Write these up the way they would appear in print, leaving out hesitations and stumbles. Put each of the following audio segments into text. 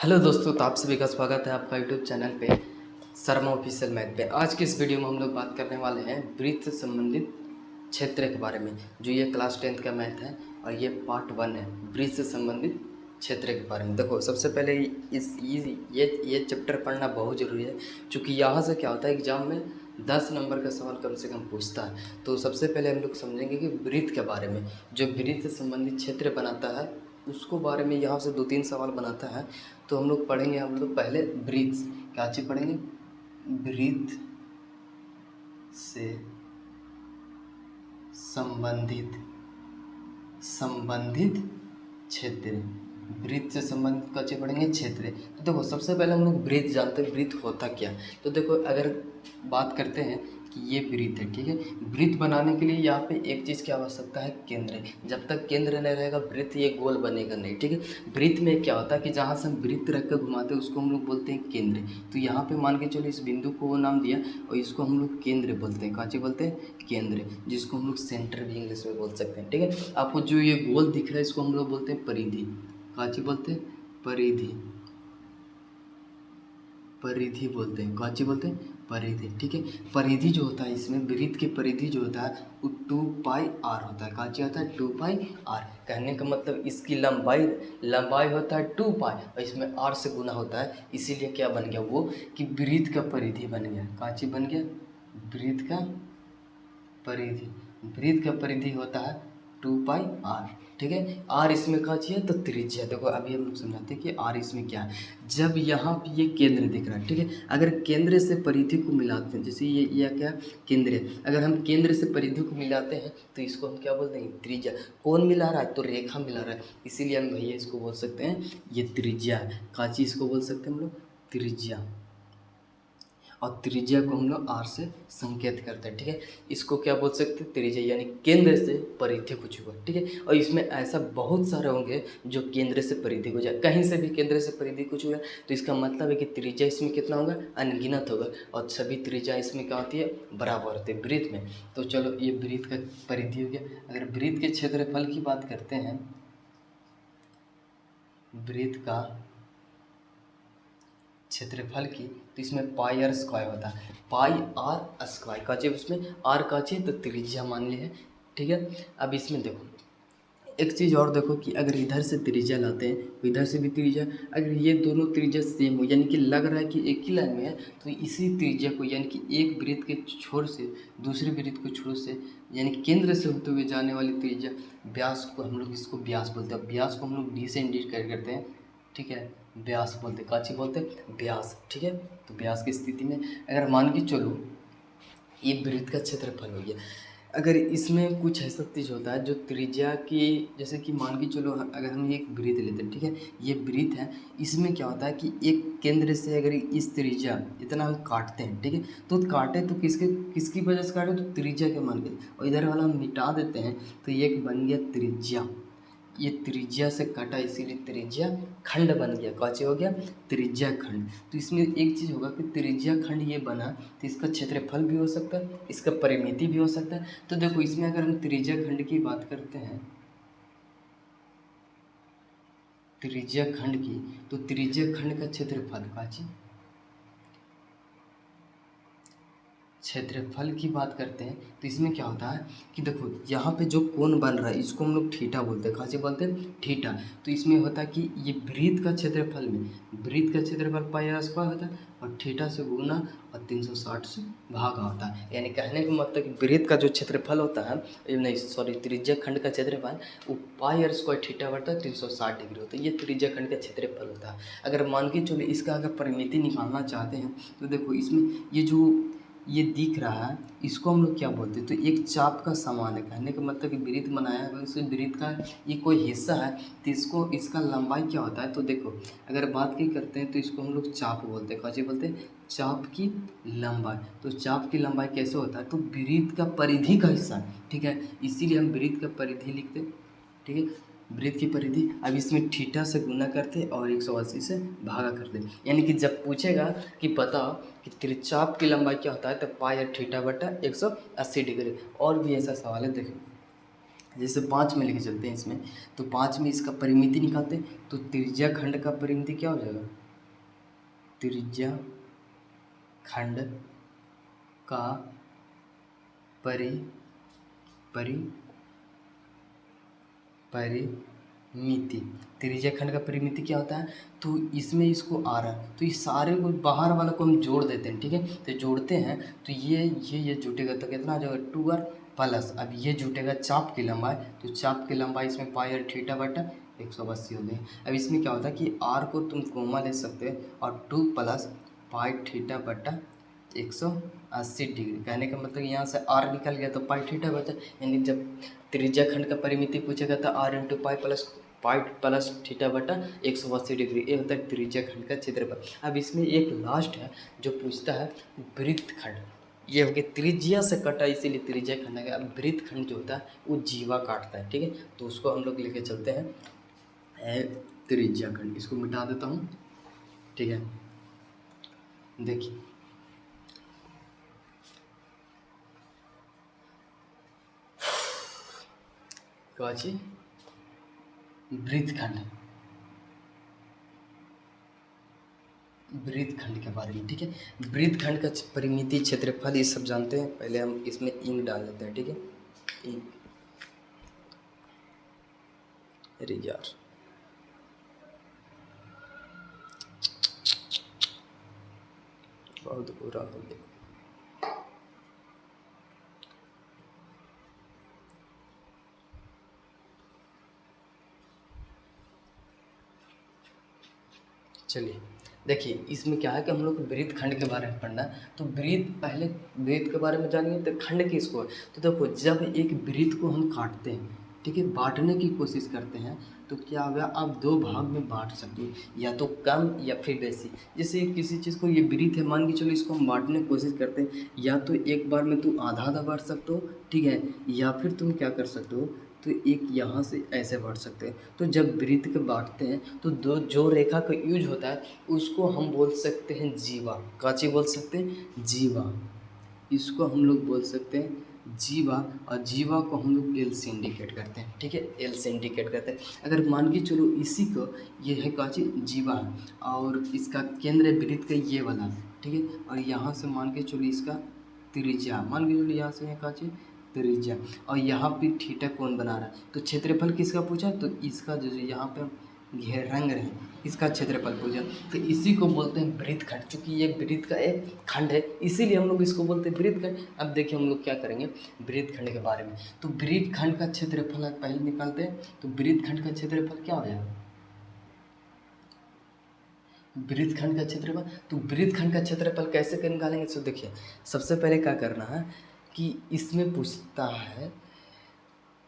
Hello दोस्तों, तो आप सभी का स्वागत है आपका यूट्यूब चैनल पे शर्मा ऑफिशियल मैथ पे। आज की इस वीडियो में हम लोग बात करने वाले हैं वृत्त से संबंधित क्षेत्र के बारे में। जो ये क्लास 10th का मैथ है और ये पार्ट 1 है वृत्त से संबंधित क्षेत्र के बारे में। देखो, सबसे पहले ये चैप्टर पढ़ना बहुत ज़रूरी है, क्योंकि यहाँ से क्या होता है एग्जाम में 10 नंबर का सवाल कम से कम पूछता है। तो सबसे पहले हम लोग समझेंगे कि वृत्त के बारे में, जो वृत्त से संबंधित क्षेत्र बनाता है उसको बारे में यहाँ से 2-3 सवाल बनाता है। तो हम लोग पढ़ेंगे, हम लोग पहले वृत्त क्या चीज़ पढ़ेंगे, वृत्त से संबंधित क्षेत्र। वृत्त से संबंधित क्या चीज़ पढ़ेंगे, क्षेत्र। तो देखो, सबसे पहले हम लोग वृत्त जानते हैं, वृत्त होता क्या। तो देखो, अगर बात करते हैं कि ये वृत्त है, ठीक है। वृत्त बनाने के लिए यहाँ पे एक चीज़ की आवश्यकता है, केंद्र। जब तक केंद्र नहीं रहेगा वृत्त ये गोल बनेगा नहीं, ठीक है। वृत्त में क्या होता है कि जहाँ से हम वृत्त रख कर घुमाते हैं उसको हम लोग बोलते हैं केंद्र। तो यहाँ पे मान के चलो इस बिंदु को वो नाम दिया और इसको हम लोग केंद्र बोलते हैं। काची बोलते हैं, केंद्र, जिसको हम लोग सेंटर भी इंग्लिश में बोल सकते हैं, ठीक है। आपको जो ये गोल दिख रहा है इसको हम लोग बोलते हैं परिधि। काची बोलते हैं, परिधि। परिधि बोलते हैं, काची बोलते हैं, परिधि, ठीक है। परिधि जो होता है इसमें वृत्त की परिधि जो होता है वो 2πr होता है। काची होता है, 2πr। कहने का मतलब इसकी लंबाई होता है 2π और इसमें r से गुना होता है, इसीलिए क्या बन गया वो कि वृत्त का परिधि बन गया। काची बन गया, वृत्त का परिधि। वृत्त का परिधि होता है 2πr, ठीक है। r इसमें का चाहिए तो त्रिज्या। देखो, अभी हम लोग समझाते हैं कि r इसमें क्या है। जब यहाँ पे ये केंद्र दिख रहा है, ठीक है, अगर केंद्र से परिधि को मिलाते हैं, जैसे ये क्या केंद्र है, अगर हम केंद्र से परिधि को मिलाते हैं तो इसको हम क्या बोलते हैं, त्रिज्या। कौन मिला रहा है, तो रेखा मिला रहा है, इसीलिए हम भैया इसको बोल सकते हैं ये त्रिज्या है। का चीज़ इसको बोल सकते हैं हम लोग, त्रिज्या। और त्रिज्या को हम लोग r से संकेत करते हैं, ठीक है। इसको क्या बोल सकते हैं, त्रिज्या, यानी केंद्र से परिधि को छुआ, ठीक है। और इसमें ऐसा बहुत सारे होंगे जो केंद्र से परिधि को जाए, कहीं से भी केंद्र से परिधि को छुआ, तो इसका मतलब है कि त्रिज्या इसमें कितना होगा, अनगिनत होगा। और सभी त्रिज्या इसमें क्या होती है, बराबर होती है वृत्त में। तो चलो, ये वृत्त का परिधि हो गया। अगर वृत्त के क्षेत्रफल की बात करते हैं, वृत्त का क्षेत्रफल की, तो इसमें पाई आर स्क्वायर होता है। पाई आर स्क्वायर का चाहिए, उसमें आर का चाहिए तो त्रिज्या मान ली है, ठीक है। अब इसमें देखो एक चीज़ और देखो कि अगर इधर से त्रिज्या लाते हैं तो इधर से भी त्रिज्या, अगर ये दोनों त्रिज्या सेम हो, यानी कि लग रहा है कि एक ही लाइन में है, तो इसी त्रिज्या को, यानी कि एक वृत्त के छोर से दूसरे वृत्त को छोर से, यानी केंद्र से होते हुए जाने वाली त्रिज्या, व्यास को हम लोग इसको व्यास बोलते हैं। व्यास को हम लोग डी से इंडिकेट करते हैं, ठीक है। व्यास बोलते, काची बोलते हैं, व्यास, ठीक है। तो व्यास की स्थिति में अगर मान के चलो ये वृत्त का क्षेत्रफल हो गया। अगर इसमें कुछ ऐसा चीज़ होता है जो त्रिज्या की, जैसे कि मान के चलो अगर हम एक वृत्त लेते हैं, ठीक है, ये वृत्त है, इसमें क्या होता है कि एक केंद्र से अगर इस त्रिज्या इतना हम काटते हैं, ठीक है, तो काटे तो किसकी वजह से काटे, तो त्रिज्या के मान के, और इधर वाला हम मिटा देते हैं तो ये बन गया त्रिज्या। ये त्रिज्या से कटा, इसीलिए त्रिज्या खंड बन गया। काचे हो गया, त्रिज्या खंड। तो इसमें एक चीज़ होगा कि त्रिज्या खंड ये बना तो इसका क्षेत्रफल भी हो सकता है, इसका परिमिति भी हो सकता है। तो देखो, इसमें अगर हम त्रिज्या खंड की बात करते हैं, त्रिज्या खंड की, तो त्रिज्या खंड का क्षेत्रफल, काची क्षेत्रफल की बात करते हैं, तो इसमें क्या होता है कि देखो, यहाँ पे जो कोण बन रहा है इसको हम लोग थीटा बोलते हैं। कहाँ से बोलते हैं, थीटा। तो इसमें होता है कि ये वृत्त का क्षेत्रफल में, वृत्त का क्षेत्रफल पाई आर स्क्वायर होता है और थीटा से गुना और 360 से भागा होता है। यानी कहने का मतलब कि वृत्त का जो क्षेत्रफल होता है, नहीं सॉरी, त्रिज्या खंड का क्षेत्रफल वो पाई आर स्क्वायर थीटा बटा 360 डिग्री होता है। ये त्रिज्या खंड का क्षेत्रफल होता है। अगर मान के चलो इसका अगर परिमिति निकालना चाहते हैं, तो देखो इसमें ये जो ये दिख रहा है इसको हम लोग क्या बोलते हैं, तो एक चाप का समान है। कहने का मतलब कि वृत्त बनाया है, अगर इस वृत्त का ये कोई हिस्सा है तो इसको, इसका लंबाई क्या होता है, तो देखो अगर बात की करते हैं तो इसको हम लोग चाप बोलते हैं। कैसे बोलते हैं, चाप की लंबाई। तो चाप की लंबाई कैसे होता है, तो वृत्त का परिधि का हिस्सा, ठीक है, इसीलिए हम वृत्त का परिधि लिखते हैं, ठीक है। वृत्त की परिधि। अब इसमें थीटा से गुना करते और 180 से भागा करते, यानी कि जब पूछेगा कि बताओ कि त्रिचाप की लंबाई क्या होता है, तो पाई और थीटा बटा 180 डिग्री। और भी ऐसा सवाल है, देखो जैसे 5 में लेके चलते हैं इसमें, तो 5 में इसका परिमिति निकालते हैं, तो त्रिज्या खंड का परिमिति क्या हो जाएगा, त्रिज्या खंड का परिमिति, त्रिज्या खंड का परिमिति क्या होता है, तो इसमें इसको आ रहा है, तो इस सारे को बाहर वाला को हम जोड़ देते हैं, ठीक है। तो जोड़ते हैं तो ये जुटेगा तो कितना आ जाएगा 2r प्लस, अब ये जुटेगा चाप की लंबाई, तो चाप की लंबाई इसमें पाई और थीटा बटा 180 हो गई। अब इसमें क्या होता है कि r को तुम कोमा ले सकते हो और 2 प्लस पाई थीटा बटा 180 डिग्री, कहने का मतलब यहाँ से r निकल गया तो पाई थीटा बचा, यानी जब त्रिज्या खंड का परिमिति पूछेगा तो r into pi plus theta बटा 180 डिग्री, ये होता है त्रिज्या खंड का क्षेत्रफल। अब इसमें एक लास्ट है जो पूछता है वृत्त खंड, ये हो गया त्रिज्या से कटा इसीलिए त्रिज्या खंड है। अब वृत्त खंड जो होता है वो जीवा काटता है, ठीक है, तो उसको हम लोग लेके चलते हैं त्रिज्या खंड, इसको मिटा देता हूँ, ठीक है। देखिए काची वृत्तखंड के बारे में, ठीक है। वृत्तखंड का परिमिति क्षेत्रफल ये सब जानते हैं, पहले हम इसमें इंक डाल लेते हैं, ठीक है। इंक अरे यार बहुत बुरा हो गया। चलिए देखिए इसमें क्या है कि हम लोग को वृत्त खंड के बारे में पढ़ना है, तो पहले वृत्त के बारे में जानिए तो खंड किसको है। तो देखो जब एक वृत्त को हम काटते हैं, ठीक है, बांटने की कोशिश करते हैं, तो क्या होगा, आप 2 भाग में बांट सकते हो, या तो कम या फिर बेसी। जैसे किसी चीज़ को ये वृत्त है, मान के चलो इसको हम बांटने की कोशिश करते हैं, या तो एक बार में तुम आधा आधा बांट सकते हो, ठीक है, या फिर तुम क्या कर सकते हो, तो एक यहाँ से ऐसे बढ़ सकते हैं। तो जब वृत्त के बांटते हैं तो जो रेखा का यूज होता है उसको हम बोल सकते हैं जीवा, काची बोल सकते हैं जीवा, इसको हम लोग बोल सकते हैं जीवा, और जीवा को हम लोग एल से इंडिकेट करते हैं, ठीक है, एल से इंडिकेट करते हैं। अगर मान के चलो इसी को ये है काची जीवा है, और इसका केंद्र वृत्त का ये वाला, ठीक है, और यहाँ से मान के चलो इसका त्रिज्या, मान के चलो यहाँ से है काची त्रिज्या, और यहाँ पे थीटा कौन बना रहा है, तो क्षेत्रफल किसका पूछा, तो इसका जो यहाँ पे घेर रंग रहे इसका क्षेत्रफल पूछा, तो इसी को बोलते हैं वृत्त खंड। चूँकि ये वृत्त का एक खंड है इसीलिए हम लोग इसको बोलते हैं वृत्त खंड। अब देखिए हम लोग क्या करेंगे वृत्त खंड के बारे में, तो वृत्त खंड का क्षेत्रफल पहले निकालते हैं, तो वृत्त खंड का क्षेत्रफल क्या हो जाएगा, वृत्त खंड का क्षेत्रफल, तो वृत्त खंड का क्षेत्रफल कैसे निकालेंगे, तो देखिए सबसे पहले क्या करना है कि इसमें पूछता है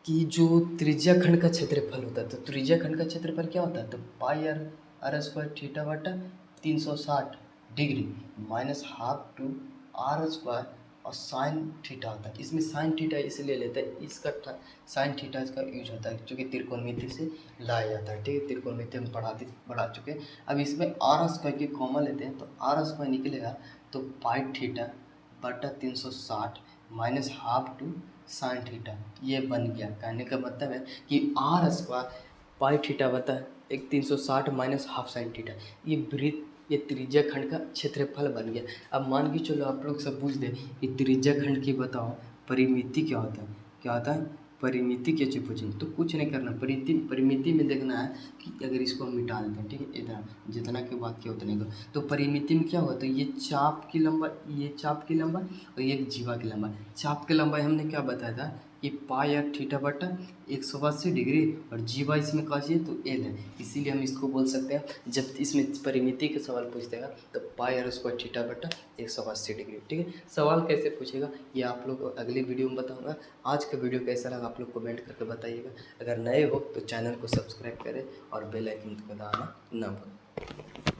कि जो त्रिज्या खंड का क्षेत्रफल होता है, तो त्रिज्या खंड का क्षेत्रफल क्या होता है, तो पाई आर स्क्वायर थीटा बटा 360 degree minus half to r square और साइन थीटा होता है। इसमें साइन थीटा इसलिए लेते हैं, इसका साइन थीटा इसका यूज होता है क्योंकि त्रिकोणमिति से लाया जाता है, ठीक है, त्रिकोणमिति हम पढ़ा चुके हैं। अब इसमें आर स्क्वायर की कॉमा लेते हैं, तो आर स्क्वायर निकलेगा तो पाई थीटा बटा 360 माइनस हाफ टू साइन थीटा, ये बन गया। कहने का मतलब है कि आर स्क्वायर पाई थीटा बता 360 माइनस हाफ साइन थीटा, ये वृत्त ये त्रिज्या खंड का क्षेत्रफल बन गया। अब मान के चलो आप लोग सब पूछ दे कि त्रिज्या खंड की बताओ परिमिति क्या होता है, क्या होता है परिमिति के चीज पूछेंगे, तो कुछ नहीं करना, परिमिति में देखना है कि अगर इसको हम मिटा देते हैं, ठीक है, इतना जितना की बात किया उतने को, तो परिमिति में क्या होता है, ये चाप की लंबाई, ये चाप की लंबाई और ये जीवा की लंबाई। चाप की लंबाई हमने क्या बताया था कि पाई आर थीटा बटा 180 डिग्री, और जीवा इसमें का चाहिए तो एल है, इसीलिए हम इसको बोल सकते हैं जब इसमें परिमिति के सवाल पूछतेगा तो पाई आर स्क्वायर थीटा बटा 180 डिग्री, ठीक है। सवाल कैसे पूछेगा ये आप लोग को अगली वीडियो में बताऊंगा। आज का वीडियो कैसा लगा आप लोग कमेंट करके बताइएगा। अगर नए हो तो चैनल को सब्सक्राइब करें और बेल आइकन को दबाना ना भूलें।